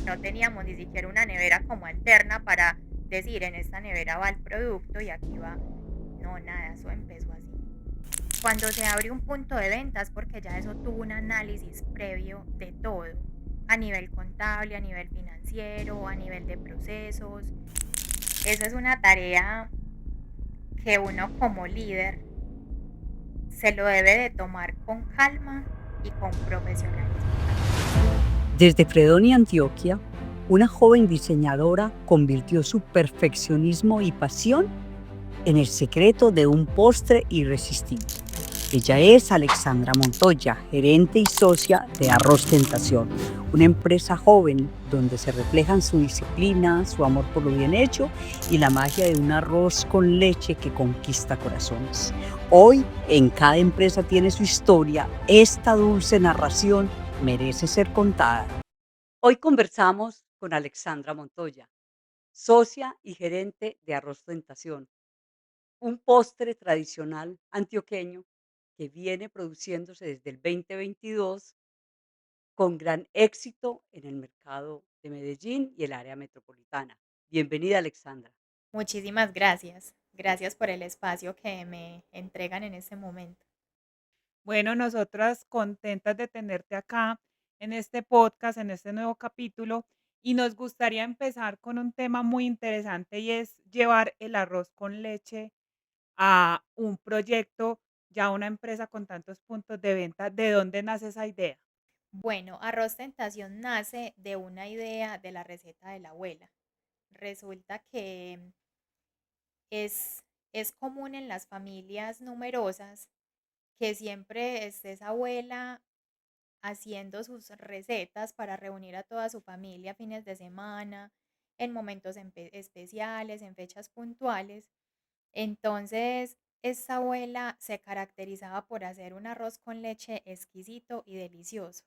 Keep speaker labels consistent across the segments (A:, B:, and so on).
A: no teníamos ni siquiera una nevera como alterna para decir, en esta nevera va el producto y aquí va. No, nada, eso empezó así. Cuando se abre un punto de ventas, porque ya eso tuvo un análisis previo de todo, a nivel contable, a nivel financiero, a nivel de procesos. Esa es una tarea que uno como líder se lo debe de tomar con calma y con profesionalismo también.
B: Desde Fredonia, Antioquia, una joven diseñadora convirtió su perfeccionismo y pasión en el secreto de un postre irresistible. Ella es Alexandra Montoya, gerente y socia de Arroz Tentación, una empresa joven donde se reflejan su disciplina, su amor por lo bien hecho y la magia de un arroz con leche que conquista corazones. Hoy, en cada empresa tiene su historia. Esta dulce narración merece ser contada. Hoy conversamos con Alexandra Montoya, socia y gerente de Arroz Tentación, un postre tradicional antioqueño que viene produciéndose desde el 2022 con gran éxito en el mercado de Medellín y el área metropolitana. Bienvenida, Alexandra.
A: Muchísimas gracias. Gracias por el espacio que me entregan en este momento.
C: Bueno, nosotras contentas de tenerte acá en este podcast, en este nuevo capítulo, y nos gustaría empezar con un tema muy interesante y es llevar el arroz con leche a un proyecto, ya una empresa con tantos puntos de venta. ¿De dónde nace esa idea?
A: Bueno, Arroz Tentación nace de una idea de la receta de la abuela. Resulta que es, es común en las familias numerosas que siempre esté esa abuela haciendo sus recetas para reunir a toda su familia a fines de semana, en momentos especiales, en fechas puntuales. Entonces, esta abuela se caracterizaba por hacer un arroz con leche exquisito y delicioso.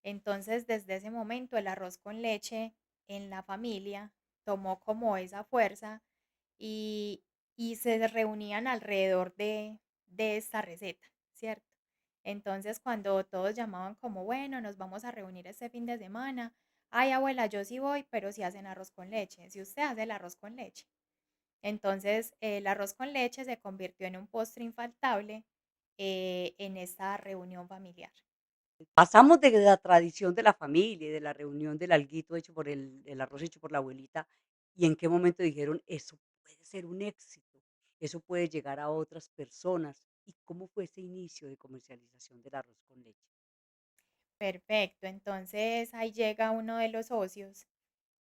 A: Entonces, desde ese momento, el arroz con leche en la familia tomó como esa fuerza y, y se reunían alrededor de esta receta, ¿cierto? Entonces, cuando todos llamaban como, bueno, nos vamos a reunir este fin de semana, ay, abuela, yo sí voy, pero si hacen arroz con leche, si usted hace el arroz con leche. Entonces, el arroz con leche se convirtió en un postre infaltable en esta reunión familiar.
B: Pasamos de la tradición de la familia y de la reunión del alguito hecho por el arroz hecho por la abuelita, y en qué momento dijeron, eso puede ser un éxito, eso puede llegar a otras personas, y cómo fue ese inicio de comercialización del arroz con leche.
A: Perfecto, entonces ahí llega uno de los socios,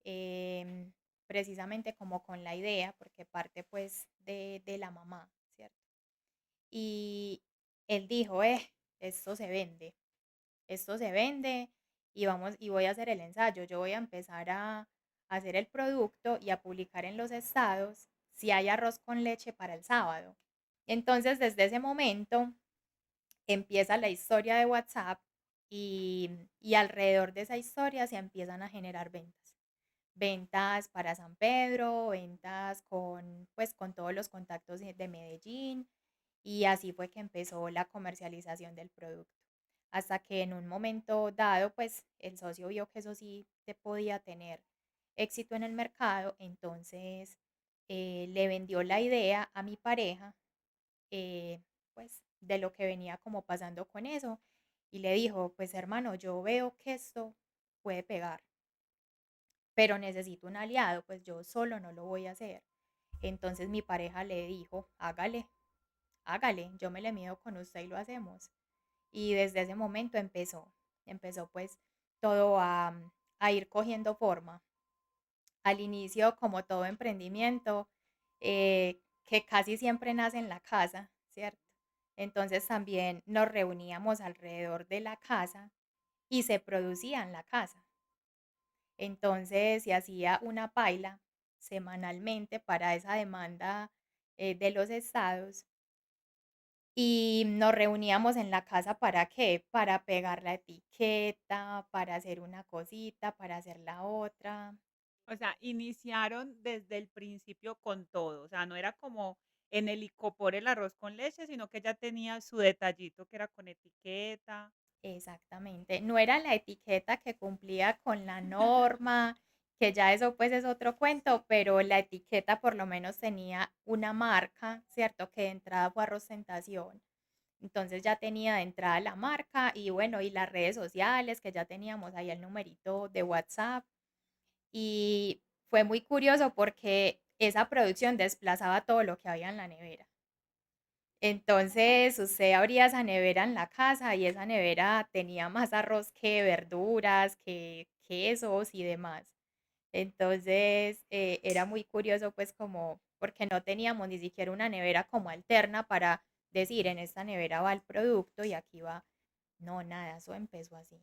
A: em, precisamente como con la idea, porque parte pues de la mamá, ¿cierto? Y él dijo, esto se vende y vamos, y voy a hacer el ensayo, yo voy a empezar a hacer el producto y a publicar en los estados si hay arroz con leche para el sábado. Entonces, desde ese momento empieza la historia de WhatsApp y alrededor de esa historia se empiezan a generar ventas. Ventas para San Pedro, ventas con, pues, con todos los contactos de Medellín y así fue que empezó la comercialización del producto. Hasta que en un momento dado, pues el socio vio que eso sí se podía tener éxito en el mercado, entonces le vendió la idea a mi pareja, eh, pues de lo que venía como pasando con eso y le dijo, pues hermano, yo veo que esto puede pegar, pero necesito un aliado, pues yo solo no lo voy a hacer. Entonces mi pareja le dijo, hágale, hágale, yo me le mido con usted y lo hacemos. Y desde ese momento empezó pues todo a ir cogiendo forma. Al inicio, como todo emprendimiento, que casi siempre nace en la casa, ¿cierto? Entonces también nos reuníamos alrededor de la casa y se producía en la casa. Entonces se hacía una paila semanalmente para esa demanda de los estados y nos reuníamos en la casa ¿para qué? Para pegar la etiqueta, para hacer una cosita, para hacer la otra.
C: O sea, iniciaron desde el principio con todo, o sea, no era como en el licopor el arroz con leche, sino que ya tenía su detallito que era con etiqueta.
A: exactamente. No era la etiqueta que cumplía con la norma, que ya eso pues es otro cuento, pero la etiqueta por lo menos tenía una marca, ¿cierto? Que de entrada fue Arroz Tentación. Entonces ya tenía de entrada la marca y bueno, y las redes sociales, que ya teníamos ahí el numerito de WhatsApp. Y fue muy curioso porque esa producción desplazaba todo lo que había en la nevera. Entonces, usted abría esa nevera en la casa y esa nevera tenía más arroz que verduras, que quesos y demás. Entonces, era muy curioso, pues, como porque no teníamos ni siquiera una nevera como alterna para decir, en esta nevera va el producto y aquí va. No, nada, eso empezó así.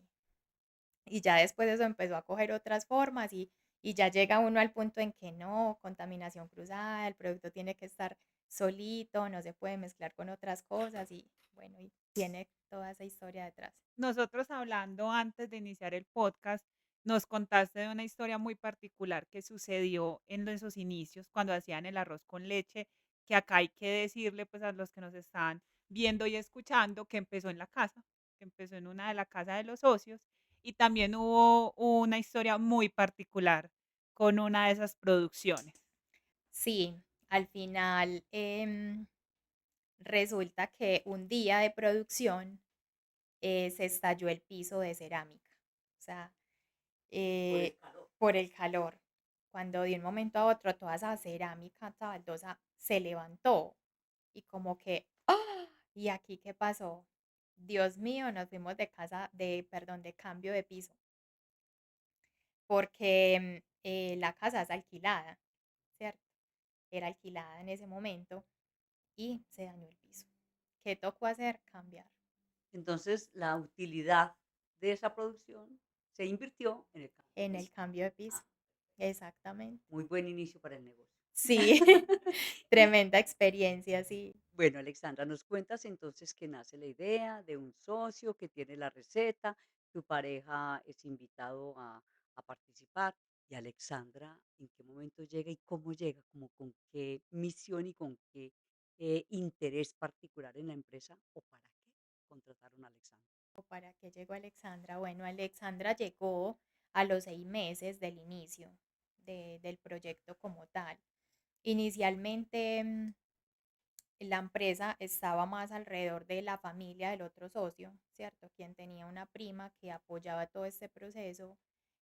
A: Y ya después eso empezó a coger otras formas y ya llega uno al punto en que no, contaminación cruzada, el producto tiene que estar solito, no se puede mezclar con otras cosas y bueno, y tiene toda esa historia detrás.
C: Nosotros hablando antes de iniciar el podcast, nos contaste de una historia muy particular que sucedió en esos inicios, cuando hacían el arroz con leche, que acá hay que decirle, pues, a los que nos están viendo y escuchando, que empezó en la casa, que empezó en una de la casa de los socios, y también hubo una historia muy particular con una de esas producciones.
A: Sí, al final resulta que un día de producción se estalló el piso de cerámica. O sea,
B: Por el
A: eh,
B: calor.
A: por el calor. Cuando de un momento a otro toda esa cerámica, esa baldosa se levantó y como que, ¡ah! ¿Y aquí qué pasó? Dios mío, nos fuimos de casa, perdón, de cambio de piso, porque la casa es alquilada, ¿cierto? Era alquilada en ese momento y se dañó el piso. ¿Qué tocó hacer? Cambiar
B: Entonces, la utilidad de esa producción se invirtió en el cambio de
A: en el
B: piso.
A: cambio de piso.
B: Ah,
A: Exactamente.
B: muy buen inicio para el negocio.
A: Sí, tremenda experiencia, sí.
B: Bueno, Alexandra, nos cuentas entonces que nace la idea de un socio que tiene la receta, tu pareja es invitado a participar. Y Alexandra, ¿en qué momento llega y cómo llega? ¿Como con qué misión y con qué interés particular en la empresa? ¿O para qué contrataron a Alexandra?
A: ¿Para qué llegó Alexandra? Bueno, Alexandra llegó a los 6 meses del inicio del proyecto como tal. Inicialmente, la empresa estaba más alrededor de la familia del otro socio, ¿cierto? Quien tenía una prima que apoyaba todo este proceso.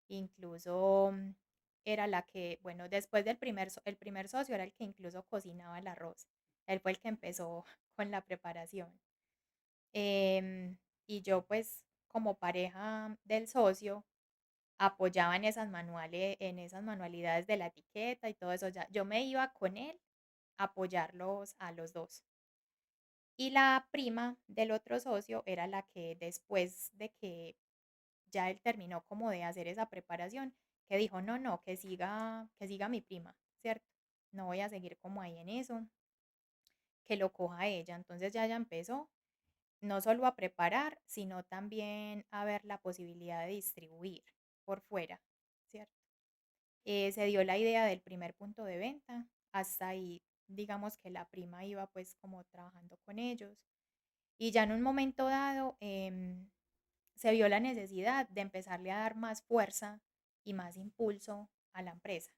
A: Incluso era la que, bueno, después el primer socio era el que incluso cocinaba el arroz. Él fue el que empezó con la preparación. Em, y yo pues como pareja del socio apoyaba en esas manuales, en esas manualidades de la etiqueta y todo eso. Ya, yo me iba con él a apoyarlos a los dos. Y la prima del otro socio era la que después de que ya él terminó como de hacer esa preparación, que dijo, no, no, que siga mi prima, ¿cierto? No voy a seguir como ahí en eso, que lo coja ella. Entonces ya ella empezó no solo a preparar, sino también a ver la posibilidad de distribuir por fuera, ¿cierto? Se dio la idea del primer punto de venta, hasta ahí digamos que la prima iba pues como trabajando con ellos y ya en un momento dado se vio la necesidad de empezarle a dar más fuerza y más impulso a la empresa,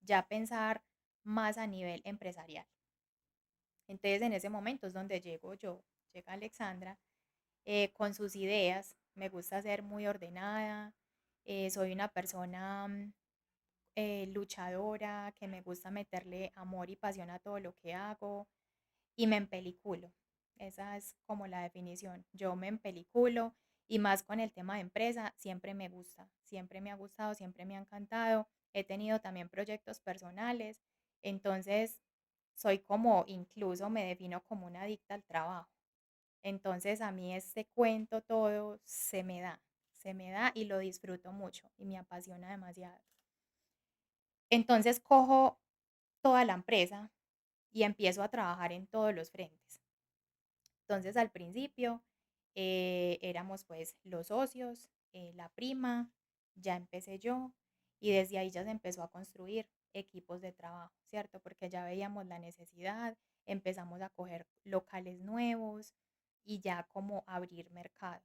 A: ya pensar más a nivel empresarial. Entonces en ese momento es donde llego yo, llega Alexandra con sus ideas. Me gusta ser muy ordenada. Soy una persona luchadora, que me gusta meterle amor y pasión a todo lo que hago y me empeliculo. Esa es como la definición. Yo me empeliculo y más con el tema de empresa, siempre me gusta, siempre me ha gustado, siempre me ha encantado. He tenido también proyectos personales, entonces soy como, incluso me defino como una adicta al trabajo. Entonces a mí este cuento todo se me da y lo disfruto mucho y me apasiona demasiado. Entonces cojo toda la empresa y empiezo a trabajar en todos los frentes. Entonces al principio éramos pues los socios, la prima, ya empecé yo y desde ahí ya se empezó a construir equipos de trabajo, ¿cierto? Porque ya veíamos la necesidad, empezamos a coger locales nuevos y ya como abrir mercado.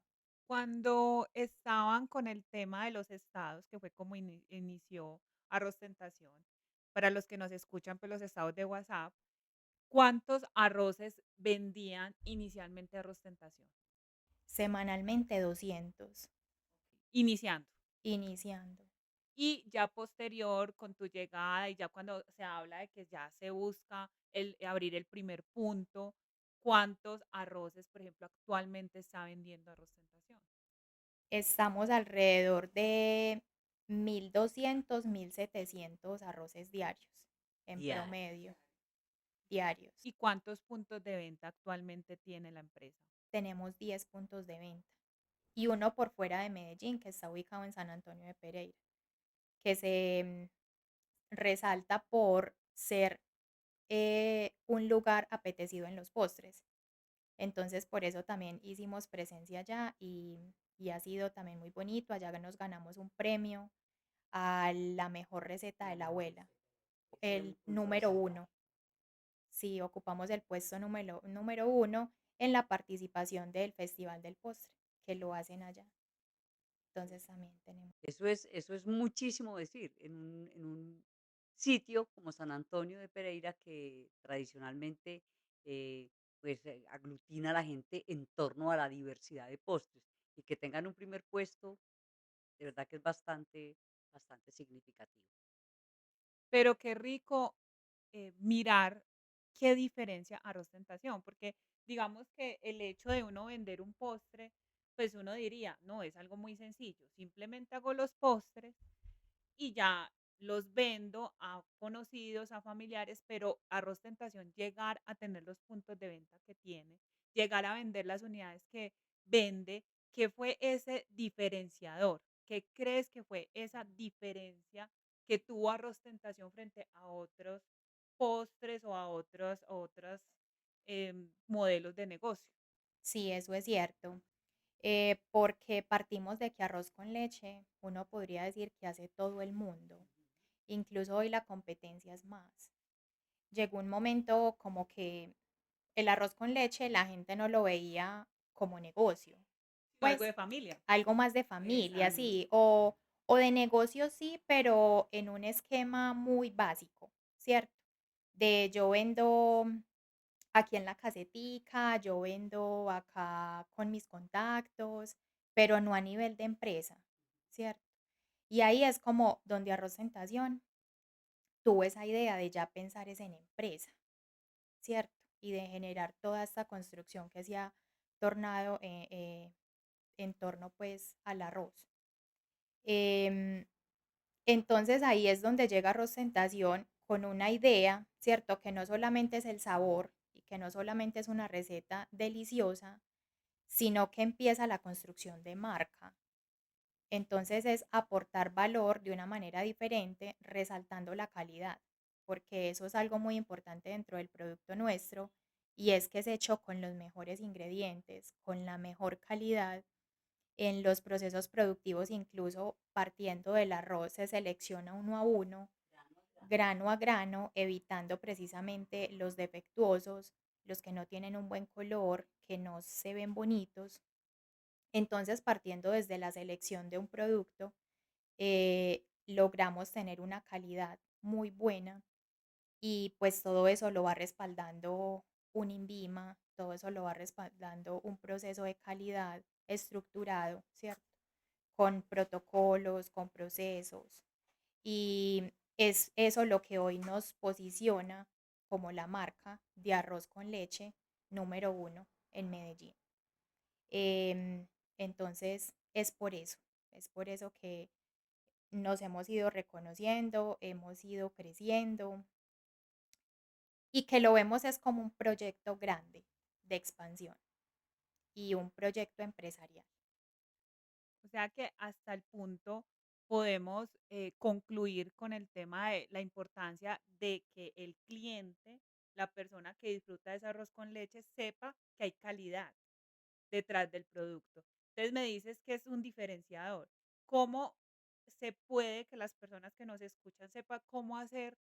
C: Cuando estaban con el tema de los estados, que fue como inició Arroz Tentación, para los que nos escuchan, pues los estados de WhatsApp, ¿cuántos arroces vendían inicialmente Arroz Tentación?
A: Semanalmente 200,
C: Iniciando.
A: iniciando.
C: Y ya posterior, con tu llegada y ya cuando se habla de que ya se busca abrir el primer punto, ¿cuántos arroces, por ejemplo, actualmente está vendiendo Arroz Tentación?
A: Estamos alrededor de 1.200, 1.700 arroces diarios, en
B: Diario.
A: promedio, diarios.
C: ¿Y cuántos puntos de venta actualmente tiene la empresa?
A: Tenemos 10 puntos de venta y uno por fuera de Medellín, que está ubicado en San Antonio de Pereira, que se resalta por ser un lugar apetecido en los postres. Entonces, por eso también hicimos presencia allá y ha sido también muy bonito. Allá nos ganamos un premio a la mejor receta de la abuela, el número uno. Sí, ocupamos el puesto número uno en la participación del Festival del Postre, que lo hacen allá. Entonces también tenemos.
B: Eso es muchísimo decir, en un sitio como San Antonio de Pereira, que tradicionalmente, pues, aglutina a la gente en torno a la diversidad de postres, y que tengan un primer puesto, de verdad que es bastante, bastante significativo.
C: Pero qué rico mirar qué diferencia Arroz Tentación, porque digamos que el hecho de uno vender un postre, pues uno diría, no, es algo muy sencillo, simplemente hago los postres y ya los vendo a conocidos, a familiares, pero Arroz Tentación, llegar a tener los puntos de venta que tiene, llegar a vender las unidades que vende, ¿qué fue ese diferenciador? ¿Qué crees que fue esa diferencia que tuvo Arroz Tentación frente a otros postres o a otras modelos de negocio?
A: Sí, eso es cierto. Porque partimos de que arroz con leche, uno podría decir que hace todo el mundo. Incluso hoy la competencia es más. Llegó un momento como que el arroz con leche la gente no lo veía como negocio,
C: Sino algo
A: pues
C: de familia.
A: algo más de familia,
C: Exacto.
A: sí, o de negocio sí, pero en un esquema muy básico, ¿cierto? De yo vendo aquí en la casetica, yo vendo acá con mis contactos, pero no a nivel de empresa, ¿cierto? Y ahí es como donde Arroz Tentación tuvo esa idea de ya pensar es en empresa, ¿cierto? Y de generar toda esta construcción que se ha tornado en torno pues al arroz. Em, entonces ahí es donde llega Arroz Tentación con una idea, ¿cierto? Que no solamente es el sabor y que no solamente es una receta deliciosa, sino que empieza la construcción de marca. Entonces es aportar valor de una manera diferente, resaltando la calidad, porque eso es algo muy importante dentro del producto nuestro y es que es hecho con los mejores ingredientes, con la mejor calidad. En los procesos productivos, incluso partiendo del arroz, se selecciona uno a uno, grano a grano, evitando precisamente los defectuosos, los que no tienen un buen color, que no se ven bonitos. Entonces, partiendo desde la selección de un producto, logramos tener una calidad muy buena y pues todo eso lo va respaldando un INVIMA, todo eso lo va respaldando un proceso de calidad estructurado, ¿cierto? Con protocolos, con procesos. Y es eso lo que hoy nos posiciona como la marca de arroz con leche número uno en Medellín. Em, entonces, es por eso que nos hemos ido reconociendo, hemos ido creciendo y que lo vemos es como un proyecto grande de expansión y un proyecto empresarial.
C: O sea que hasta el punto podemos concluir con el tema de la importancia de que el cliente, la persona que disfruta de ese arroz con leche, sepa que hay calidad detrás del producto. Entonces me dices que es un diferenciador. ¿Cómo se puede que las personas que nos escuchan sepan cómo hacer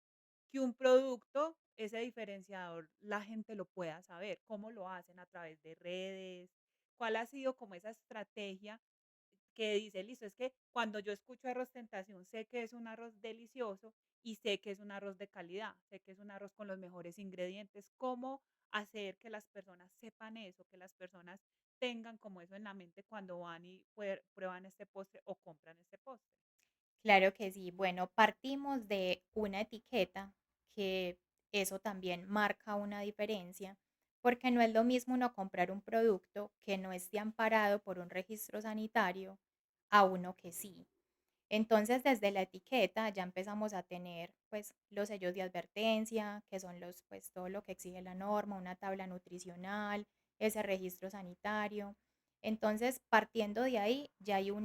C: que un producto, ese diferenciador, la gente lo pueda saber? ¿Cómo lo hacen? ¿A través de redes? ¿Cuál ha sido como esa estrategia que dice, listo, es que cuando yo escucho arroz tentación, sé que es un arroz delicioso y sé que es un arroz de calidad, sé que es un arroz con los mejores ingredientes? ¿Cómo hacer que las personas sepan eso, que las personas tengan como eso en la mente cuando van y prueban este postre o compran este postre?
A: Claro que sí. Bueno, partimos de una etiqueta que eso también marca una diferencia, porque no es lo mismo uno comprar un producto que no esté amparado por un registro sanitario a uno que sí. Entonces, desde la etiqueta ya empezamos a tener, pues, los sellos de advertencia, que son los, pues, todo lo que exige la norma, una tabla nutricional, ese registro sanitario. Entonces, partiendo de ahí, ya hay un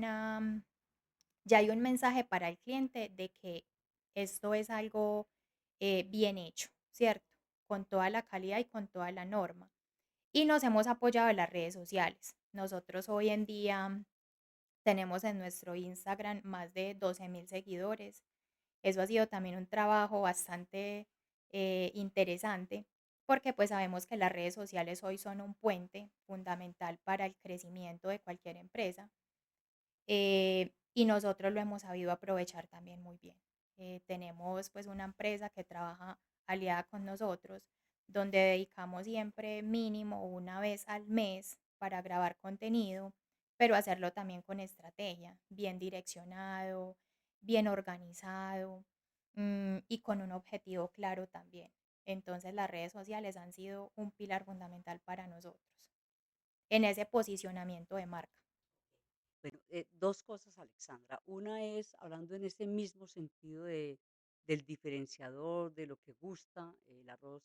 A: mensaje para el cliente de que esto es algo bien hecho, ¿cierto? Con toda la calidad y con toda la norma. Y nos hemos apoyado en las redes sociales. Nosotros hoy en día tenemos en nuestro Instagram más de 12.000 seguidores. Eso ha sido también un trabajo bastante interesante porque pues sabemos que las redes sociales hoy son un puente fundamental para el crecimiento de cualquier empresa, y nosotros lo hemos sabido aprovechar también muy bien. Tenemos pues una empresa que trabaja aliada con nosotros, donde dedicamos siempre mínimo una vez al mes para grabar contenido, pero hacerlo también con estrategia, bien direccionado, bien organizado, y con un objetivo claro también. Entonces las redes sociales han sido un pilar fundamental para nosotros en ese posicionamiento de marca.
B: Bueno, dos cosas, Alexandra. Una es, hablando en ese mismo sentido del diferenciador, de lo que gusta, el arroz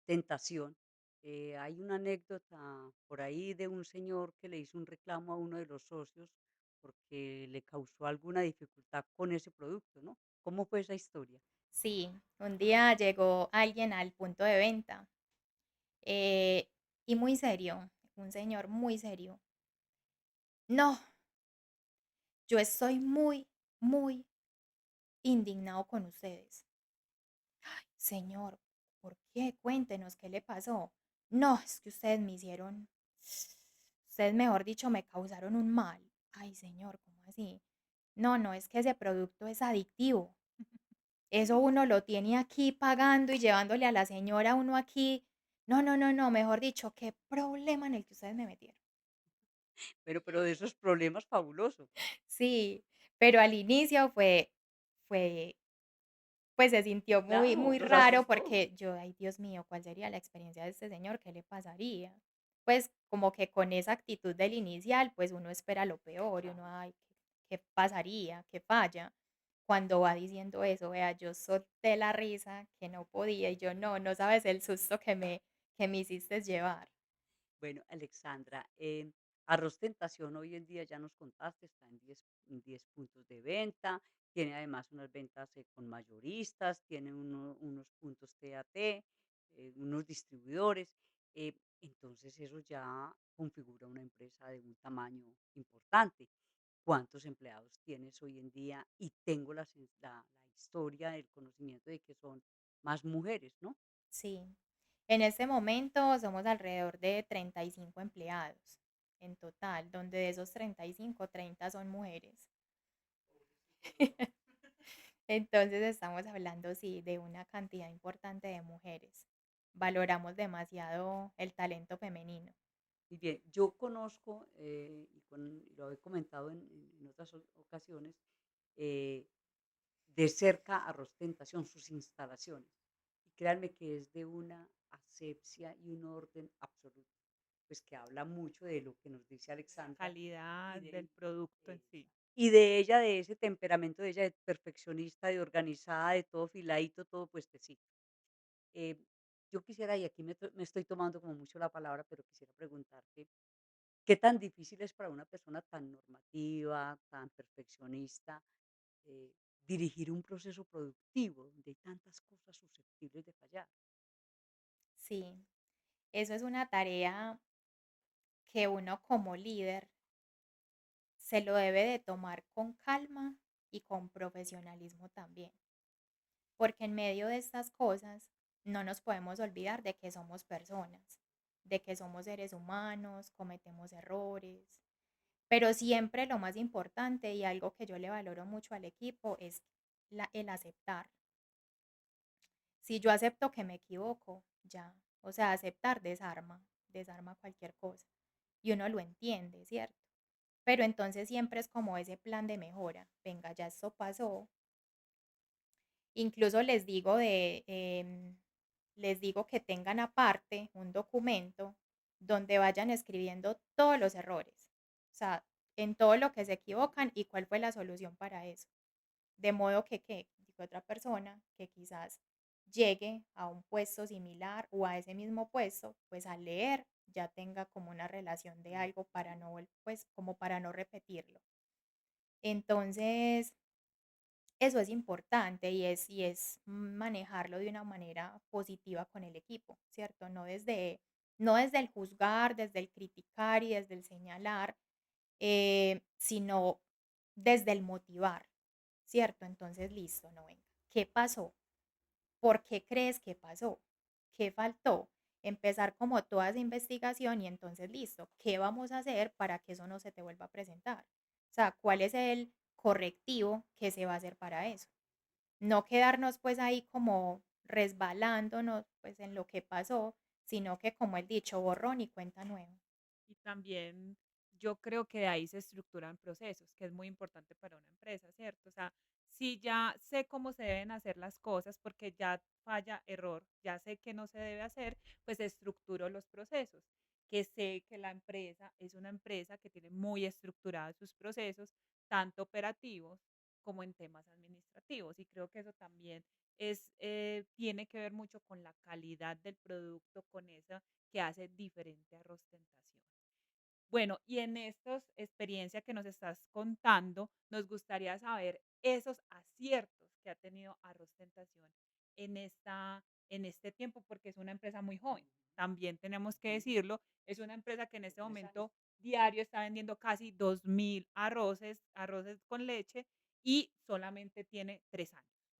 B: tentación. Hay una anécdota por ahí de un señor que le hizo un reclamo a uno de los socios porque le causó alguna dificultad con ese producto, ¿no? ¿Cómo fue esa historia?
A: Sí, un día llegó alguien al punto de venta, eh, y muy serio, un señor muy serio. No, yo estoy muy, muy indignado con ustedes. Señor, ¿por qué? Cuéntenos qué le pasó. No, es que ustedes, mejor dicho, me causaron un mal. Ay, señor, ¿cómo así? No, no, es que ese producto es adictivo. Eso uno lo tiene aquí pagando y llevándole a la señora uno aquí. No, no, no, no, mejor dicho, qué problema en el que ustedes me metieron.
B: Pero de esos problemas fabulosos.
A: Sí, pero al inicio fue, pues se sintió muy,
B: Claro,
A: muy
B: los
A: raro
B: asustó.
A: porque yo, ay, Dios mío, ¿cuál sería la experiencia de este señor? ¿Qué le pasaría? Pues como que con esa actitud del inicial, pues uno espera lo peor y uno,
B: Claro.
A: ay, ¿qué pasaría? ¿Qué falla? Cuando va diciendo eso, vea, yo solté la risa que no podía y yo, no, no sabes el susto que me hiciste llevar.
B: Bueno, Alexandra, Arroz Tentación hoy en día ya nos contaste, está en 10 puntos de venta, tiene además unas ventas con mayoristas, tiene unos puntos TAT, unos distribuidores. Entonces eso ya configura una empresa de un tamaño importante. ¿Cuántos empleados tienes hoy en día? Y tengo la historia, el conocimiento de que son más mujeres, ¿no?
A: Sí. En este momento somos alrededor de 35 empleados en total, donde de esos 35, 30 son mujeres. Entonces estamos hablando, sí, de una cantidad importante de mujeres. Valoramos demasiado el talento femenino.
B: Muy bien, yo conozco, y lo he comentado en otras ocasiones, eh, de cerca a Tentación, sus instalaciones. Y créanme que es de una asepsia y un orden absoluto, pues que habla mucho de lo que nos dice
C: La
B: Alexandra y
C: calidad del
B: de,
C: producto en sí.
B: exacto, y de ella, de ese temperamento de ella, de perfeccionista, de organizada, de todo filadito, todo puestecito. Eh, yo quisiera, y aquí me estoy tomando como mucho la palabra, pero quisiera preguntarte, ¿qué tan difícil es para una persona tan normativa, tan perfeccionista, dirigir un proceso productivo donde hay tantas cosas susceptibles de fallar?
A: Sí, eso es una tarea que uno como líder se lo debe de tomar con calma y con profesionalismo también, porque en medio de estas cosas no nos podemos olvidar de que somos personas. de que somos seres humanos, cometemos errores, pero siempre lo más importante y algo que yo le valoro mucho al equipo es el aceptar. Si yo acepto que me equivoco, ya, o sea, aceptar desarma cualquier cosa y uno lo entiende, ¿cierto? Pero entonces siempre es como ese plan de mejora. Venga, ya esto pasó. Incluso les digo que tengan aparte un documento donde vayan escribiendo todos los errores. O sea, en todo lo que se equivocan y cuál fue la solución para eso. De modo que otra persona que quizás llegue a un puesto similar o a ese mismo puesto, pues al leer ya tenga como una relación de algo para no, pues como para no repetirlo. Entonces, eso es importante y es manejarlo de una manera positiva con el equipo, ¿cierto? No desde el juzgar, desde el criticar y desde el señalar, sino desde el motivar, ¿cierto? Entonces, listo, no venga. ¿Qué pasó? ¿Por qué crees que pasó? ¿Qué faltó? Empezar como toda esa investigación y entonces, listo, ¿qué vamos a hacer para que eso no se te vuelva a presentar? O sea, ¿cuál es el correctivo que se va a hacer para eso? No quedarnos pues ahí como resbalándonos pues en lo que pasó, sino que como el dicho, borrón y cuenta nueva.
C: Y también yo creo que de ahí se estructuran procesos, que es muy importante para una empresa, ¿cierto? O sea, si ya sé cómo se deben hacer las cosas, porque ya falla error, ya sé que no se debe hacer, pues estructuro los procesos, que sé que la empresa es una empresa que tiene muy estructurados sus procesos, tanto operativos como en temas administrativos. Y creo que eso también tiene que ver mucho con la calidad del producto, con eso que hace diferente a Rostentación. Bueno, y en estas experiencias que nos estás contando, nos gustaría saber esos aciertos que ha tenido Arroz Tentación en este tiempo, porque es una empresa muy joven. También tenemos que decirlo, es una empresa que en este momento diario está vendiendo casi 2.000 arroces con leche y solamente tiene 3 años,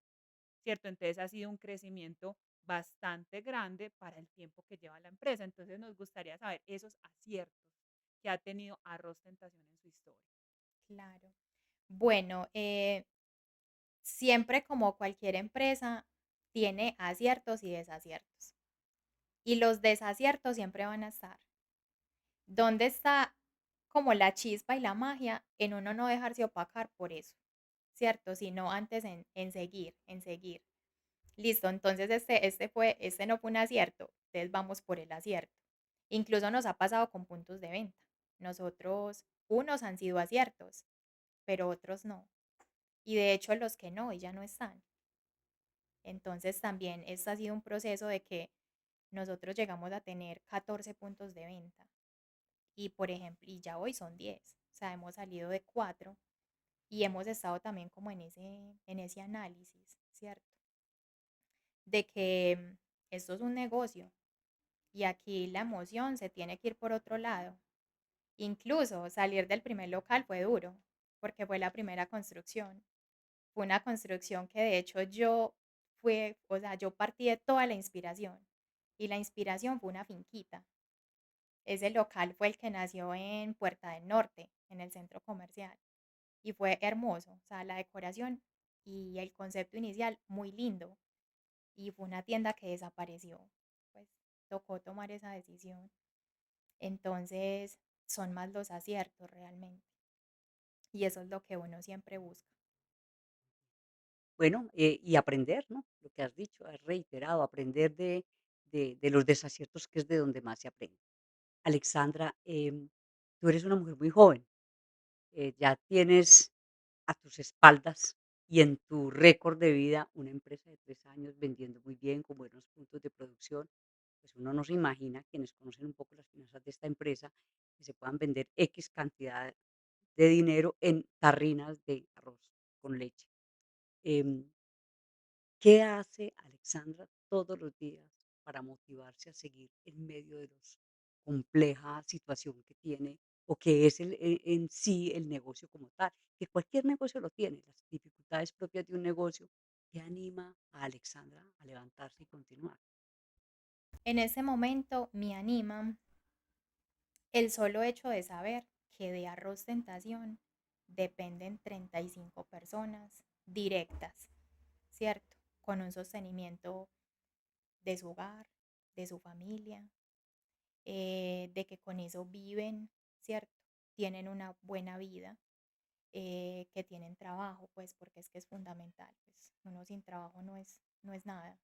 C: ¿cierto? Entonces ha sido un crecimiento bastante grande para el tiempo que lleva la empresa. Entonces nos gustaría saber esos aciertos que ha tenido Arroz Tentación en su historia.
A: Claro. Bueno, siempre como cualquier empresa tiene aciertos y desaciertos. Y los desaciertos siempre van a estar. ¿Dónde está como la chispa y la magia en uno no dejarse opacar por eso? ¿Cierto? Sino antes en seguir, en seguir. Listo, entonces este no fue un acierto, entonces vamos por el acierto. Incluso nos ha pasado con puntos de venta. Nosotros, unos han sido aciertos, pero otros no. Y de hecho los que no, ya no están. Entonces también este ha sido un proceso de que nosotros llegamos a tener 14 puntos de venta. Y por ejemplo, y ya hoy son 10. O sea, hemos salido de 4 y hemos estado también como en ese análisis, ¿cierto? De que esto es un negocio y aquí la emoción se tiene que ir por otro lado. Incluso salir del primer local fue duro, porque fue la primera construcción. Fue una construcción que de hecho o sea, yo partí de toda la inspiración y la inspiración fue una finquita. Ese local fue el que nació en Puerta del Norte, en el centro comercial, y fue hermoso, o sea, la decoración y el concepto inicial muy lindo, y fue una tienda que desapareció, pues tocó tomar esa decisión. Entonces, son más los aciertos realmente, y eso es lo que uno siempre busca.
B: Bueno, y aprender, ¿no? Lo que has dicho, has reiterado, aprender de los desaciertos, que es de donde más se aprende. Alexandra, tú eres una mujer muy joven, ya tienes a tus espaldas y en tu récord de vida una empresa de 3 años vendiendo muy bien, con buenos puntos de producción. Pues uno no se imagina, quienes conocen un poco las finanzas de esta empresa, que se puedan vender X cantidad de dinero en tarrinas de arroz con leche. Em, ¿Qué hace Alexandra todos los días para motivarse a seguir en medio de la compleja situación que tiene o que es en sí el negocio como tal? Que cualquier negocio lo tiene, las dificultades propias de un negocio. ¿Qué anima a Alexandra a levantarse y continuar?
A: En ese momento me anima el solo hecho de saber que de Arroz Tentación dependen 35 personas directas, ¿cierto? Con un sostenimiento de su hogar, de su familia, de que con eso viven, ¿cierto? Tienen una buena vida, que tienen trabajo, pues porque es que es fundamental, pues uno sin trabajo no es nada.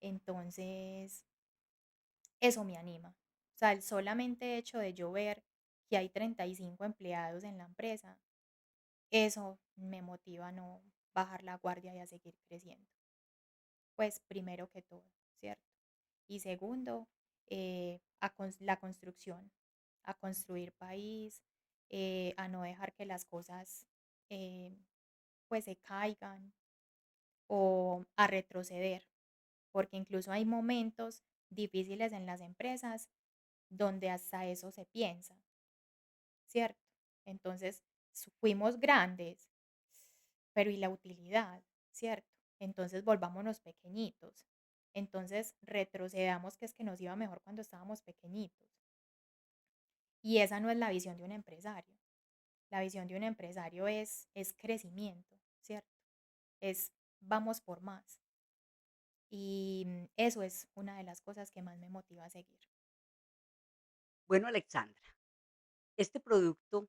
A: Entonces, eso me anima. O sea, el solamente hecho de yo ver que hay 35 empleados en la empresa, eso me motiva a no bajar la guardia y a seguir creciendo. Pues primero que todo, ¿cierto? Y segundo, la construcción, a construir país, a no dejar que las cosas eh, pues se caigan o a retroceder, porque incluso hay momentos difíciles en las empresas donde hasta eso se piensa, ¿cierto? Entonces, fuimos grandes, pero ¿y la utilidad? ¿Cierto? Entonces volvámonos pequeñitos. Entonces retrocedamos que es que nos iba mejor cuando estábamos pequeñitos. Y esa no es la visión de un empresario. La visión de un empresario es crecimiento, ¿cierto? Es vamos por más. Y eso es una de las cosas que más me motiva a seguir.
B: Bueno, Alexandra, este producto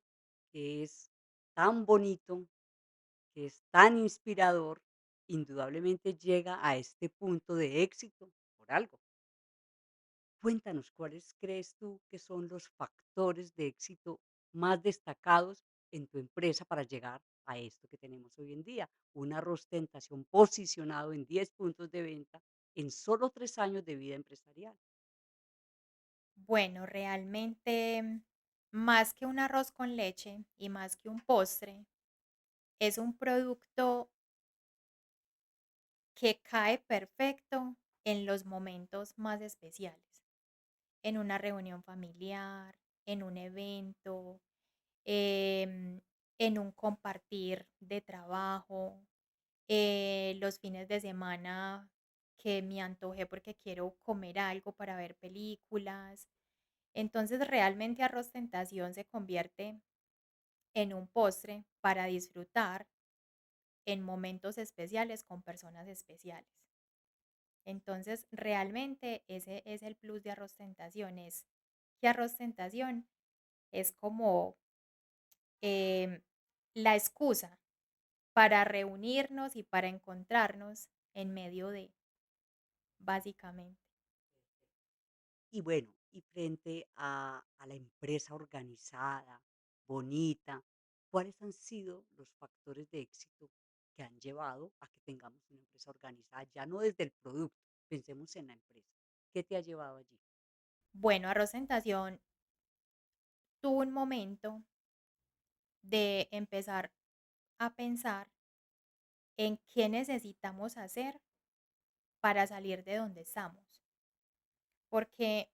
B: que es tan bonito, que es tan inspirador, indudablemente llega a este punto de éxito por algo. Cuéntanos, ¿cuáles crees tú que son los factores de éxito más destacados en tu empresa para llegar a esto que tenemos hoy en día? Un arroz tentación posicionado en 10 puntos de venta en solo 3 años de vida empresarial.
A: Bueno, realmente más que un arroz con leche y más que un postre, es un producto que cae perfecto en los momentos más especiales, en una reunión familiar, en un evento, em, en un compartir de trabajo, los fines de semana que me antojé porque quiero comer algo para ver películas. Entonces realmente Arroz Tentación se convierte en un postre para disfrutar en momentos especiales con personas especiales. Entonces, realmente ese es el plus de Arroz Tentación, es que Arroz Tentación es como em, la excusa para reunirnos y para encontrarnos en medio de, básicamente.
B: Y bueno, y frente a la empresa organizada, bonita, ¿cuáles han sido los factores de éxito que han llevado a que tengamos una empresa organizada? Ya no desde el producto, pensemos en la empresa. ¿Qué te ha llevado allí?
A: Bueno, Arroz Tentación tuvo un momento de empezar a pensar en qué necesitamos hacer para salir de donde estamos, porque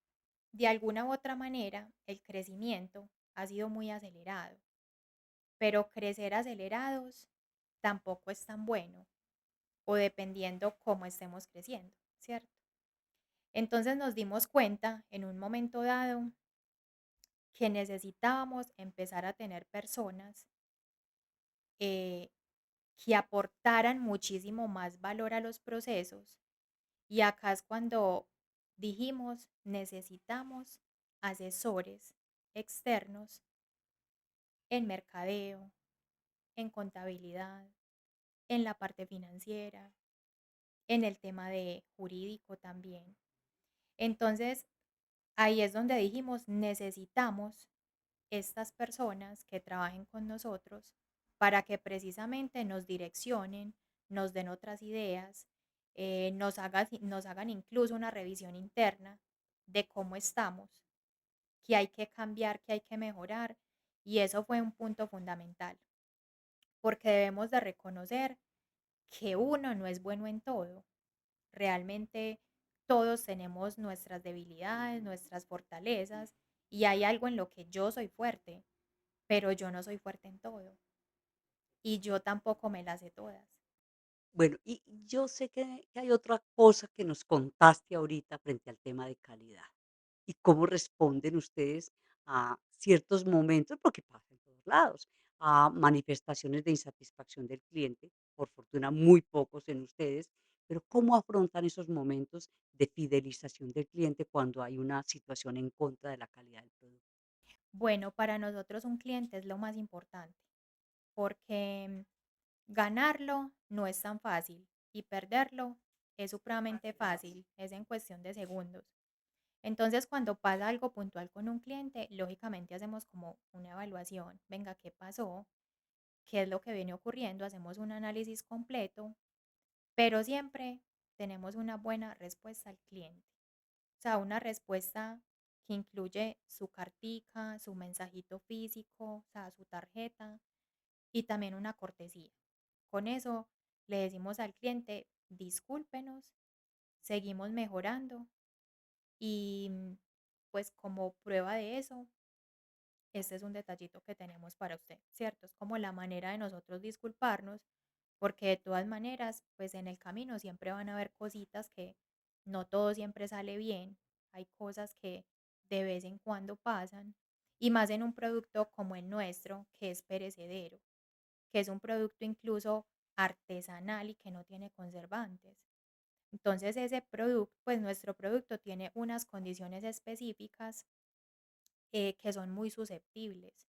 A: de alguna u otra manera el crecimiento ha sido muy acelerado, pero crecer acelerados tampoco es tan bueno, o dependiendo cómo estemos creciendo, ¿cierto? Entonces nos dimos cuenta en un momento dado que necesitábamos empezar a tener personas eh, que aportaran muchísimo más valor a los procesos. Y acá es cuando dijimos, necesitamos asesores externos en mercadeo, en contabilidad, en la parte financiera, en el tema de jurídico también. Entonces, ahí es donde dijimos, necesitamos estas personas que trabajen con nosotros para que precisamente nos direccionen, nos den otras ideas, nos hagan incluso una revisión interna de cómo estamos, qué hay que cambiar, qué hay que mejorar. Y eso fue un punto fundamental, porque debemos de reconocer que uno no es bueno en todo. Realmente todos tenemos nuestras debilidades, nuestras fortalezas, y hay algo en lo que yo soy fuerte, pero yo no soy fuerte en todo y yo tampoco me las sé todas.
B: Bueno, y yo sé que hay otra cosa que nos contaste ahorita frente al tema de calidad. ¿Y cómo responden ustedes a ciertos momentos? Porque pasa en todos lados, a manifestaciones de insatisfacción del cliente, por fortuna muy pocos en ustedes, pero ¿cómo afrontan esos momentos de fidelización del cliente cuando hay una situación en contra de la calidad del producto?
A: Bueno, para nosotros un cliente es lo más importante, porque ganarlo no es tan fácil y perderlo es supremamente fácil, es en cuestión de segundos. Entonces, cuando pasa algo puntual con un cliente, lógicamente hacemos como una evaluación, venga, ¿qué pasó? ¿Qué es lo que viene ocurriendo? Hacemos un análisis completo, pero siempre tenemos una buena respuesta al cliente. O sea, una respuesta que incluye su cartica, su mensajito físico, o sea, su tarjeta y también una cortesía. Con eso le decimos al cliente, discúlpenos, seguimos mejorando y pues como prueba de eso, este es un detallito que tenemos para usted, ¿cierto? Es como la manera de nosotros disculparnos, porque de todas maneras, pues en el camino siempre van a haber cositas que no todo siempre sale bien, hay cosas que de vez en cuando pasan, y más en un producto como el nuestro, que es perecedero, que es un producto incluso artesanal y que no tiene conservantes. Entonces ese producto, pues nuestro producto tiene unas condiciones específicas que son muy susceptibles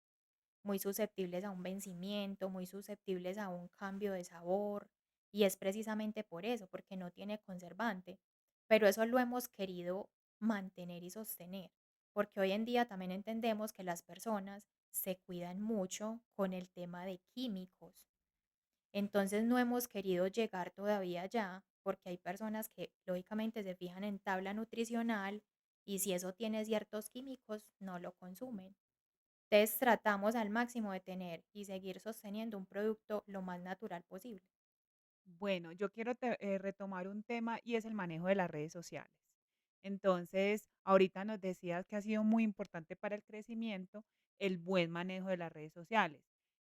A: a un vencimiento, muy susceptibles a un cambio de sabor, y es precisamente por eso, porque no tiene conservante. Pero eso lo hemos querido mantener y sostener, porque hoy en día también entendemos que las personas se cuidan mucho con el tema de químicos. Entonces no hemos querido llegar todavía allá, porque hay personas que lógicamente se fijan en tabla nutricional y si eso tiene ciertos químicos, no lo consumen. Entonces tratamos al máximo de tener y seguir sosteniendo un producto lo más natural posible.
C: Bueno, yo quiero retomar un tema y es el manejo de las redes sociales. Entonces, ahorita nos decías que ha sido muy importante para el crecimiento el buen manejo de las redes sociales.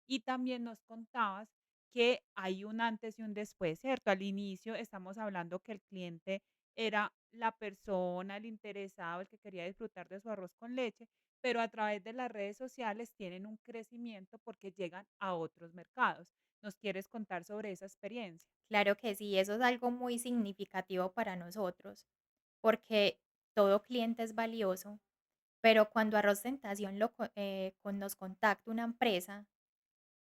C: Y también nos contabas que hay un antes y un después, ¿cierto? Al inicio estamos hablando que el cliente era la persona, el interesado, el que quería disfrutar de su arroz con leche, pero a través de las redes sociales tienen un crecimiento porque llegan a otros mercados. ¿Nos quieres contar sobre esa experiencia?
A: Claro que sí, eso es algo muy significativo para nosotros, porque todo cliente es valioso, pero cuando Arroz Tentación nos contacta una empresa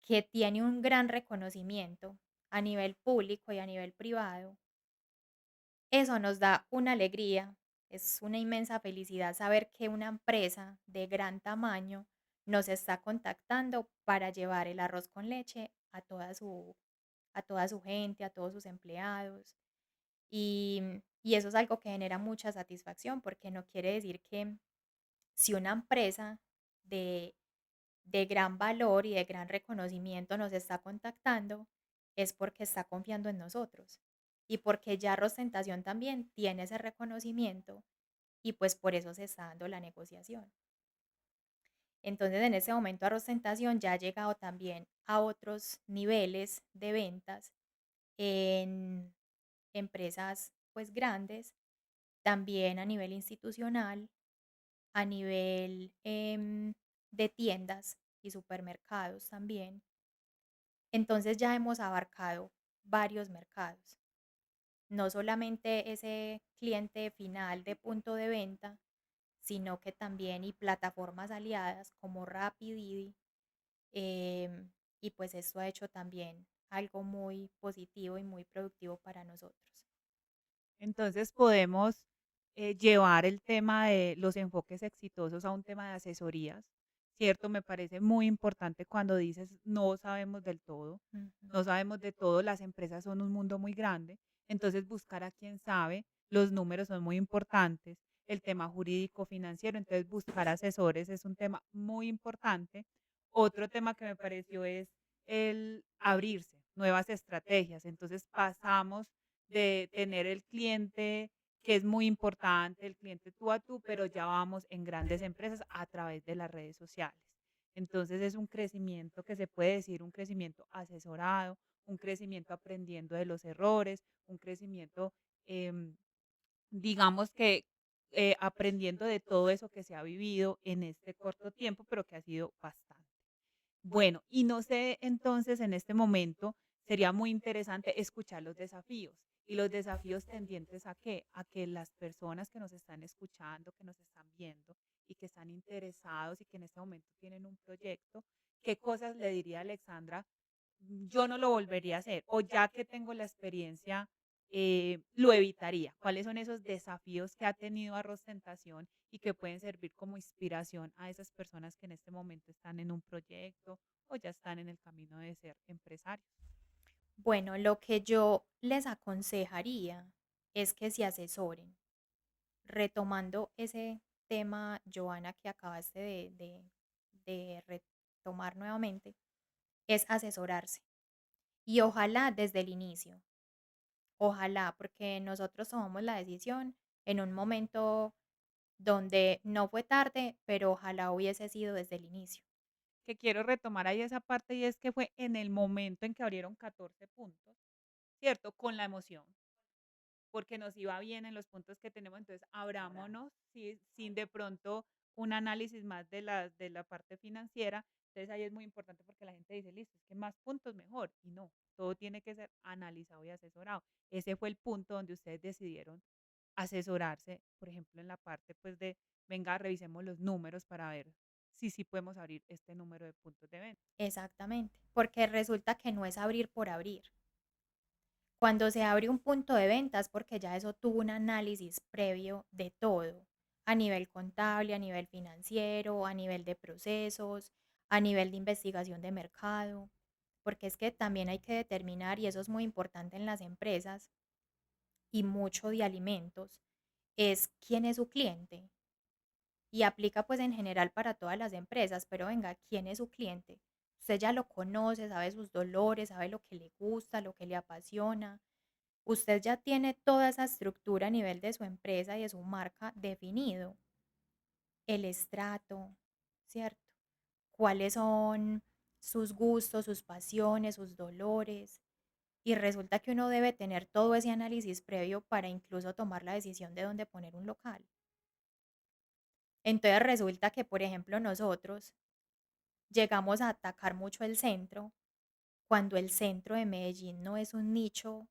A: que tiene un gran reconocimiento a nivel público y a nivel privado, eso nos da una alegría, es una inmensa felicidad saber que una empresa de gran tamaño nos está contactando para llevar el arroz con leche a toda su gente, a todos sus empleados. Y eso es algo que genera mucha satisfacción porque no quiere decir que si una empresa de de gran valor y de gran reconocimiento nos está contactando, es porque está confiando en nosotros y porque ya Rostentación también tiene ese reconocimiento y pues por eso se está dando la negociación. Entonces en ese momento Rostentación ya ha llegado también a otros niveles de ventas en empresas pues grandes, también a nivel institucional, a nivel de tiendas y supermercados también. Entonces ya hemos abarcado varios mercados, no solamente ese cliente final de punto de venta, sino que también y plataformas aliadas como Rappi, Didi, y pues esto ha hecho también algo muy positivo y muy productivo para nosotros.
C: Entonces podemos llevar el tema de los enfoques exitosos a un tema de asesorías, ¿cierto? Me parece muy importante cuando dices no sabemos del todo,
A: Ujú.
C: no sabemos de todo, las empresas son un mundo muy grande, entonces buscar a quien sabe, los números son muy importantes, el tema jurídico financiero, entonces buscar asesores es un tema muy importante. Otro tema que me pareció es el abrirse, nuevas estrategias, entonces pasamos de tener el cliente que es muy importante, el cliente tú a tú, pero ya vamos en grandes empresas a través de las redes sociales. Entonces es un crecimiento que se puede decir un crecimiento asesorado, un crecimiento aprendiendo de los errores, un crecimiento, em, digamos que aprendiendo de todo eso que se ha vivido en este corto tiempo, pero que ha sido bastante. Bueno, y no sé, entonces, en este momento sería muy interesante escuchar los desafíos y los desafíos tendientes a qué, a que las personas que nos están escuchando, que nos están viendo y que están interesados y que en este momento tienen un proyecto, ¿qué cosas le diría a Alexandra? Yo no lo volvería a hacer o ya que tengo la experiencia, lo evitaría. ¿Cuáles son esos desafíos que ha tenido Arroz Tentación y que pueden servir como inspiración a esas personas que en este momento están en un proyecto o ya están en el camino de ser empresarios?
A: Bueno, lo que yo les aconsejaría es que se asesoren. Retomando ese tema, Joana, que acabaste de retomar nuevamente, es asesorarse. Y ojalá desde el inicio, ojalá, porque nosotros tomamos la decisión en un momento donde no fue tarde, pero ojalá hubiese sido desde el inicio.
C: Que quiero retomar ahí esa parte y es que fue en el momento en que abrieron 14 puntos, ¿cierto? Con la emoción. Porque nos iba bien en los puntos que tenemos, entonces abrámonos sin de pronto un análisis más de la parte financiera. Entonces ahí es muy importante porque la gente dice, listo, es que más puntos mejor. Y no, todo tiene que ser analizado y asesorado. Ese fue el punto donde ustedes decidieron asesorarse, por ejemplo, en la parte pues de, venga, revisemos los números para ver si sí podemos abrir este número de puntos de venta.
A: Exactamente, porque resulta que no es abrir por abrir. Cuando se abre un punto de ventas, porque ya eso tuvo un análisis previo de todo, a nivel contable, a nivel financiero, a nivel de procesos, a nivel de investigación de mercado, porque es que también hay que determinar, y eso es muy importante en las empresas y mucho de alimentos, es quién es su cliente. Y aplica pues en general para todas las empresas, pero venga, ¿quién es su cliente? Usted ya lo conoce, sabe sus dolores, sabe lo que le gusta, lo que le apasiona. Usted ya tiene toda esa estructura a nivel de su empresa y de su marca definido. El estrato, ¿cierto? ¿Cuáles son sus gustos, sus pasiones, sus dolores? Y resulta que uno debe tener todo ese análisis previo para incluso tomar la decisión de dónde poner un local. Entonces resulta que, por ejemplo, nosotros llegamos a atacar mucho el centro, cuando el centro de Medellín no es un nicho,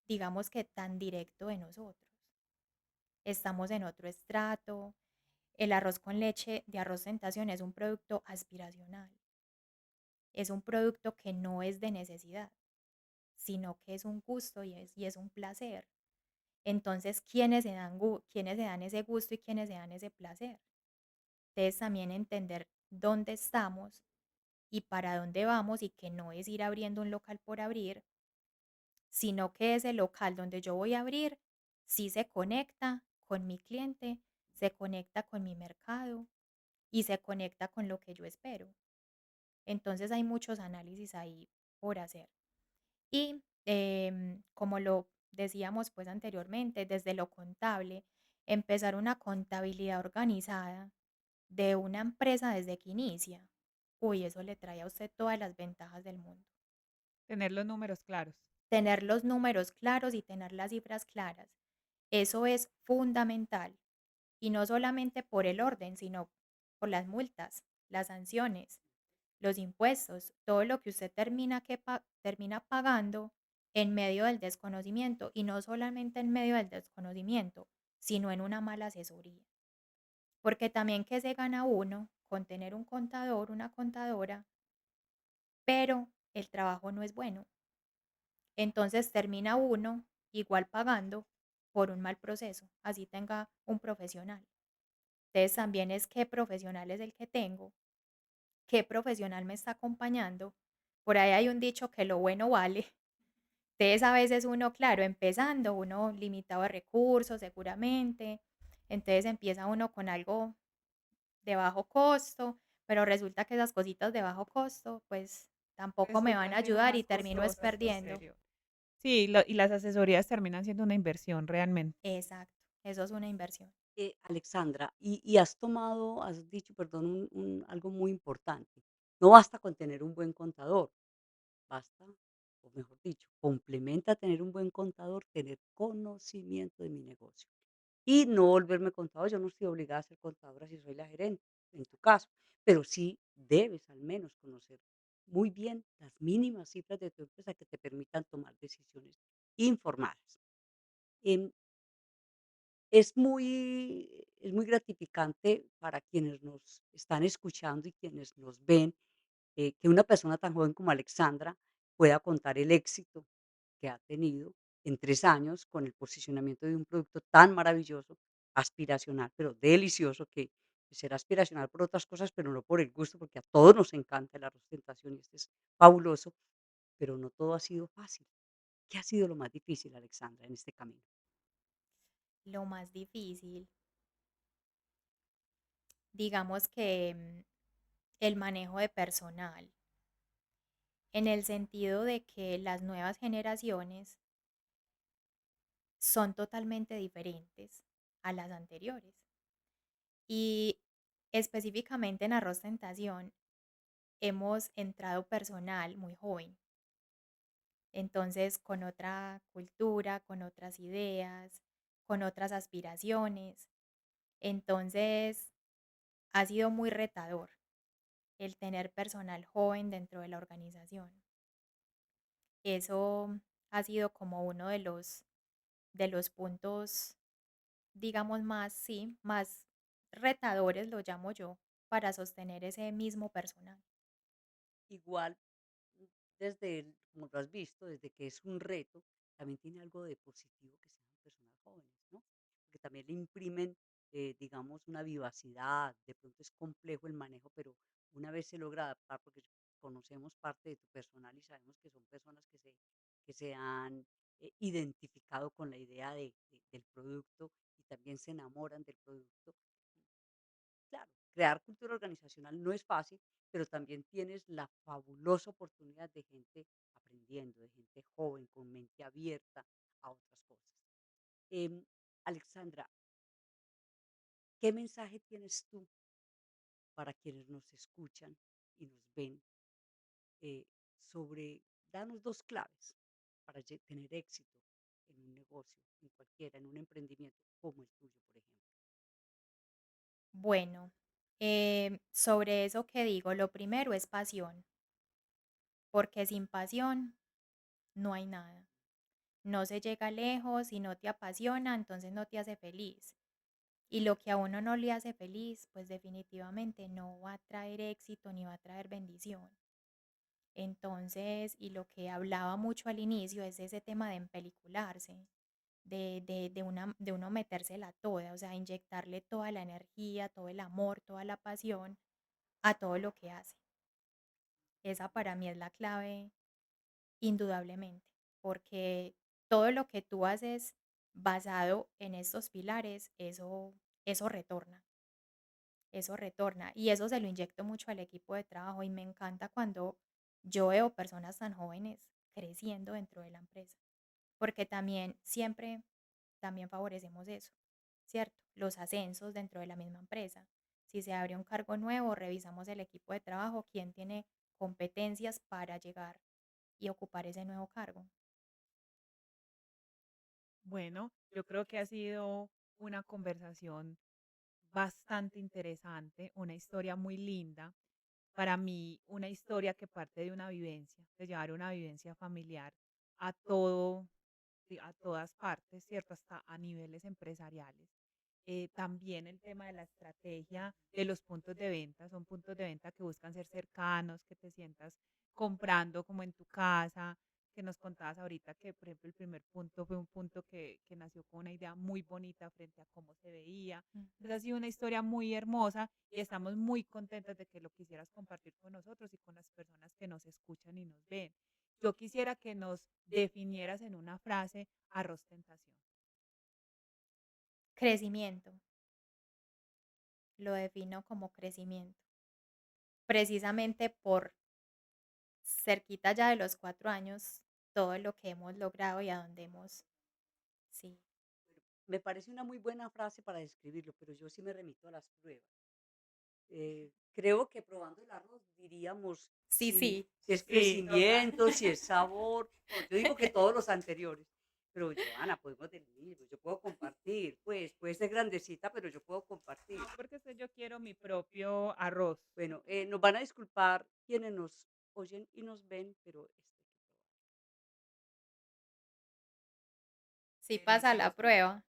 A: digamos que tan directo de nosotros. Estamos en otro estrato. El arroz con leche de Arroz Tentación es un producto aspiracional. Es un producto que no es de necesidad, sino que es un gusto y es un placer. Entonces, ¿quiénes se dan ese gusto y quiénes se dan ese placer? Entonces, también entender dónde estamos y para dónde vamos y que no es ir abriendo un local por abrir, sino que ese local donde yo voy a abrir sí se conecta con mi cliente, se conecta con mi mercado y se conecta con lo que yo espero. Entonces hay muchos análisis ahí por hacer. Y como lo decíamos pues anteriormente, desde lo contable, empezar una contabilidad organizada de una empresa desde que inicia. Uy, eso le trae a usted todas las ventajas del mundo.
C: Tener los números claros.
A: Tener los números claros y tener las cifras claras. Eso es fundamental. Y no solamente por el orden, sino por las multas, las sanciones, los impuestos, todo lo que usted termina pagando en medio del desconocimiento. Y no solamente en medio del desconocimiento, sino en una mala asesoría. Porque también que se gana uno con tener un contador, una contadora, pero el trabajo no es bueno. Entonces termina uno igual pagando por un mal proceso, así tenga un profesional. Entonces también es qué profesional es el que tengo, qué profesional me está acompañando. Por ahí hay un dicho que lo bueno vale. Entonces a veces uno, claro, empezando, uno limitado de recursos seguramente, entonces empieza uno con algo de bajo costo, pero resulta que esas cositas de bajo costo, pues tampoco me van a
C: Resultan siendo
A: ayudar y
C: más
A: termino es
C: costosas
A: perdiendo.
C: posterior. Sí, y las asesorías terminan siendo una inversión realmente.
A: Exacto, eso es una inversión.
B: Alexandra, y has tomado, has dicho, perdón, algo muy importante. No basta con tener un buen contador, basta, o mejor dicho, complementa tener un buen contador, tener conocimiento de mi negocio. Y no volverme contador, yo no estoy obligada a ser contadora si soy la gerente, en tu caso, pero sí debes al menos conocer muy bien las mínimas cifras de tu empresa que te permitan tomar decisiones informadas. Em, es muy gratificante para quienes nos están escuchando y quienes nos ven, que una persona tan joven como Alexandra pueda contar el éxito que ha tenido en 3 años con el posicionamiento de un producto tan maravilloso, aspiracional, pero delicioso, que será aspiracional por otras cosas, pero no por el gusto, porque a todos nos encanta el arroz tentación y este es fabuloso, pero no todo ha sido fácil. ¿Qué ha sido lo más difícil, Alexandra, en este camino?
A: Lo más difícil, digamos que el manejo de personal, en el sentido de que las nuevas generaciones son totalmente diferentes a las anteriores. Y específicamente en Arroz Tentación hemos entrado personal muy joven, entonces con otra cultura, con otras ideas, con otras aspiraciones. Entonces ha sido muy retador el tener personal joven dentro de la organización. Eso ha sido como uno de los puntos, digamos, más, sí, más retadores, lo llamo yo, para sostener ese mismo personal.
B: Igual, desde como lo has visto, desde que es un reto, también tiene algo de positivo que sean personas jóvenes, ¿no? Porque también le imprimen, digamos, una vivacidad, de pronto es complejo el manejo, pero una vez se logra adaptar, porque conocemos parte de tu personal y sabemos que son personas que se han identificado con la idea del producto y también se enamoran del producto. Claro, crear cultura organizacional no es fácil, pero también tienes la fabulosa oportunidad de gente aprendiendo, de gente joven, con mente abierta a otras cosas. Em, Alexandra, ¿qué mensaje tienes tú para quienes nos escuchan y nos ven eh, sobre, danos dos claves para tener éxito en un negocio, en cualquiera, en un emprendimiento como el tuyo, por ejemplo?
A: Bueno, sobre eso que digo, lo primero es pasión, porque sin pasión no hay nada. No se llega lejos, si no te apasiona, entonces no te hace feliz. Y lo que a uno no le hace feliz, pues definitivamente no va a traer éxito ni va a traer bendición. Entonces, y lo que hablaba mucho al inicio es ese tema de empelicularse, de uno metérsela toda, o sea, inyectarle toda la energía, todo el amor, toda la pasión a todo lo que hace. Esa para mí es la clave, indudablemente, porque todo lo que tú haces basado en estos pilares, eso retorna, eso retorna. Y eso se lo inyecto mucho al equipo de trabajo y me encanta cuando yo veo personas tan jóvenes creciendo dentro de la empresa, porque también siempre, también favorecemos eso, ¿cierto? Los ascensos dentro de la misma empresa. Si se abre un cargo nuevo, revisamos el equipo de trabajo, quién tiene competencias para llegar y ocupar ese nuevo cargo.
C: Bueno, yo creo que ha sido una conversación bastante interesante, una historia muy linda. Para mí, una historia que parte de una vivencia, de llevar una vivencia familiar a todo, sí, a todas partes, ¿cierto? Hasta a niveles empresariales. También el tema de la estrategia de los puntos de venta, son puntos de venta que buscan ser cercanos, que te sientas comprando como en tu casa, que nos contabas ahorita que, por ejemplo, el primer punto fue un punto que nació con una idea muy bonita frente a cómo se veía.
A: Ujú.
C: Entonces ha sido una historia muy hermosa y estamos muy contentas de que lo quisieras compartir con nosotros y con las personas que nos escuchan y nos ven. Yo quisiera que nos definieras en una frase arroz tentación.
A: Crecimiento, lo defino como crecimiento, precisamente por cerquita ya de los 4 años, todo lo que hemos logrado y a dónde hemos, sí.
B: Me parece una muy buena frase para describirlo, pero yo sí me remito a las pruebas. Creo que probando el arroz diríamos
A: Sí,
B: si,
A: sí,
B: si es
C: Sí, total.
B: crecimiento, si es sabor. No, yo digo que todos los anteriores. Pero Joana, podemos del mismo. Yo puedo compartir, pues puede ser grandecita, pero yo puedo compartir.
C: No, porque es que yo quiero mi propio arroz.
B: Bueno, nos van a disculpar quienes nos oyen y nos ven, pero
A: sí pasa la
C: Delicioso,
A: prueba.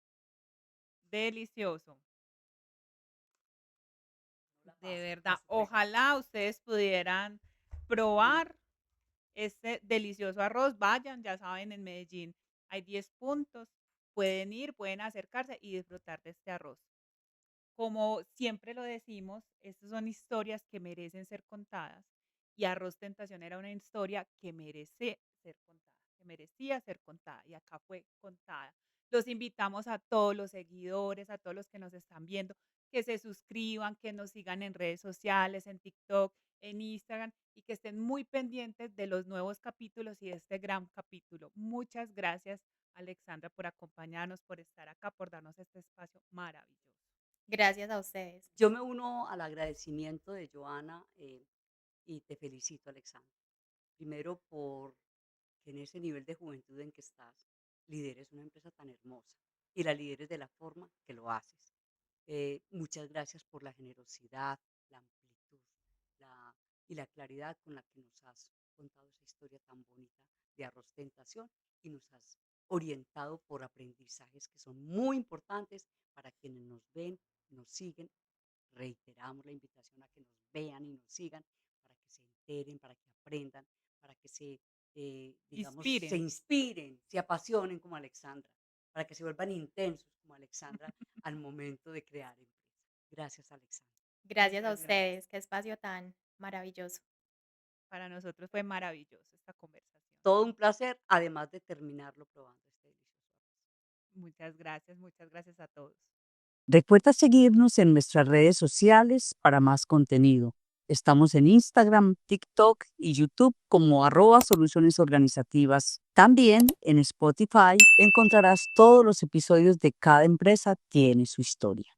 C: delicioso.
B: no la
C: De
B: pasa,
C: verdad,
B: pase pues.
C: ojalá ustedes pudieran probar este delicioso arroz. Vayan, ya saben, en Medellín hay 10 puntos. Pueden ir, pueden acercarse y disfrutar de este arroz. Como siempre lo decimos, estas son historias que merecen ser contadas. Y Arroz Tentación era una historia que merece ser contada, que merecía ser contada. Y acá fue contada. Los invitamos a todos los seguidores, a todos los que nos están viendo, que se suscriban, que nos sigan en redes sociales, en TikTok, en Instagram y que estén muy pendientes de los nuevos capítulos y de este gran capítulo. Muchas gracias, Alexandra, por acompañarnos, por estar acá, por darnos este espacio maravilloso.
A: Gracias a ustedes.
B: Yo me uno al agradecimiento de Joana y te felicito, Alexandra. Primero por que en ese nivel de juventud en que estás, lideres una empresa tan hermosa y la lideres de la forma que lo haces. Muchas gracias por la generosidad, la amplitud la, y la claridad con la que nos has contado esa historia tan bonita de Arroz Tentación y nos has orientado por aprendizajes que son muy importantes para quienes nos ven, nos siguen. Reiteramos la invitación a que nos vean y nos sigan para que se enteren, para que aprendan, para que digamos, se
C: Inspiren.
B: inspiren, se apasionen como Alexandra, para que se vuelvan intensos como Alexandra al momento de crear empresa. Gracias, Alexandra.
A: Gracias a
C: Muchas gracias.
A: ustedes. Qué espacio tan maravilloso.
C: Para nosotros fue maravilloso esta conversación.
B: Todo un placer, además de terminarlo probando este delicioso arroz.
C: Muchas gracias a todos.
B: Recuerda seguirnos en nuestras redes sociales para más contenido. Estamos en Instagram, TikTok y YouTube como @soluciones organizativas. También en Spotify encontrarás todos los episodios de Cada empresa tiene su historia.